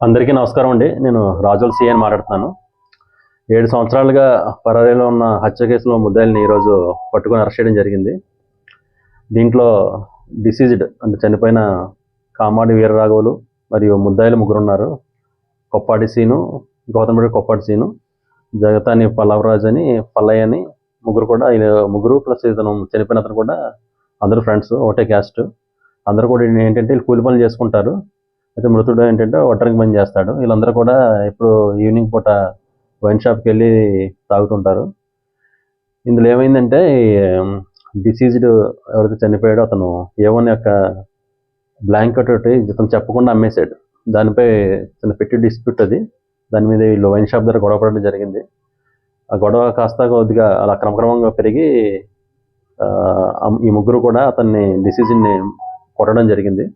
అందరికీ నమస్కారం అండి. నేను రాజోల్ సిఐ అని మాట్లాడుతున్నాను. 7 సంవత్సరాలుగా పరారీలో ఉన్న హత్య కేసులో ముద్దాయిల్ని ఈరోజు పట్టుకొని అరెస్ట్ చేయడం జరిగింది. దీంట్లో డిసీజ్డ్ అంటే చనిపోయిన కామాడి వీరరాఘవులు మరియు ముద్దాయిలు ముగ్గురు ఉన్నారు. కొప్పాడి సీను, గౌతమిరెడ్డి కొప్పాడి సీను, జగతాని పల్లవరాజు అని, పల్లయ్య అని ముగ్గురు కూడా ముగ్గురు ప్లస్ ఇతను చనిపోయిన అతను కూడా అందరూ ఫ్రెండ్స్, ఒకటే క్యాస్ట్. అందరూ కూడా ఏంటంటే వీళ్ళు కూలి పనులు చేసుకుంటారు. అయితే మృతుడు ఏంటంటే ఒంటరికి పని చేస్తాడు. వీళ్ళందరూ కూడా ఇప్పుడు ఈవినింగ్ పూట వైన్ షాప్కి వెళ్ళి తాగుతుంటారు. ఇందులో ఏమైందంటే డిసీజ్డ్ ఎవరైతే చనిపోయాడో అతను A1 యొక్క బ్లాంకెట్ ఒకటి ఇతను చెప్పకుండా అమ్మేశాడు. దానిపై చిన్న పెట్టి డిస్ప్యూట్ అది. దాని మీద వీళ్ళు వైన్ షాప్ దగ్గర గొడవ పడడం జరిగింది. ఆ గొడవ కాస్త కొద్దిగా అలా క్రమక్రమంగా పెరిగి ఈ ముగ్గురు కూడా అతన్ని డిసీజ్ని కొట్టడం జరిగింది.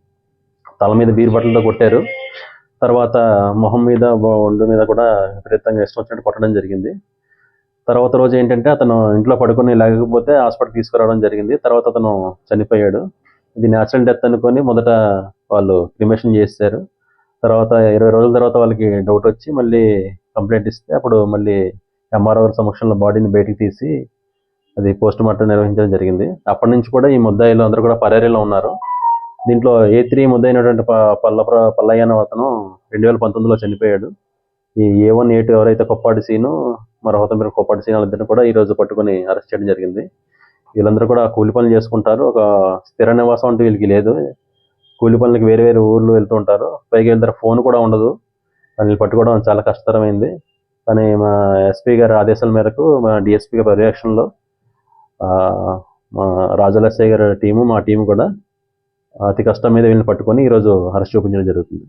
తల మీద బీర్ బట్టలతో కొట్టారు. తర్వాత మొహం మీద, ఒండు మీద కూడా విపరీతంగా ఇష్టం వచ్చినట్టు కొట్టడం జరిగింది. తర్వాత రోజు ఏంటంటే అతను ఇంట్లో పడుకొని లేకపోతే హాస్పిటల్ తీసుకురావడం జరిగింది. తర్వాత అతను చనిపోయాడు. ఇది న్యాచురల్ డెత్ అనుకొని మొదట వాళ్ళు క్రిమేషన్ చేశారు. తర్వాత 20 రోజుల తర్వాత వాళ్ళకి డౌట్ వచ్చి మళ్ళీ కంప్లైంట్ ఇస్తే అప్పుడు మళ్ళీ MRO సమక్షంలో బాడీని బయటికి తీసి అది పోస్ట్ మార్టం నిర్వహించడం జరిగింది. అప్పటి నుంచి కూడా ఈ ముద్దాయిలు అందరూ కూడా పరారీలో ఉన్నారు. దీంట్లో A3 ముద్దైనటువంటి పల్లయ్య అనే అతను 2019లో చనిపోయాడు. ఈ A1, A2 ఎవరైతే కొప్పాడి సీను, మరొకతను కొప్పాడి సీను వాళ్ళిద్దరిని కూడా ఈరోజు పట్టుకొని అరెస్ట్ చేయడం జరిగింది. వీళ్ళందరూ కూడా కూలి పనులు చేసుకుంటారు. ఒక స్థిర నివాసం అంటూ వీళ్ళకి లేదు. కూలి పనులకి వేరే వేరే ఊర్లు వెళ్తూ ఉంటారు. పైగా వీళ్ళ దగ్గర ఫోన్ కూడా ఉండదు. వీళ్ళు పట్టుకోవడం చాలా కష్టతరమైంది. కానీ మా ఎస్పీ గారి ఆదేశాల మేరకు మా DSP గారి పర్యవేక్షణలో మా రాజోల్ ఎస్ఐ గారి టీము, మా టీము కూడా అతి కష్టం మీద వీళ్ళని పట్టుకొని ఈరోజు అరెస్ట్ చూపించడం జరుగుతుంది.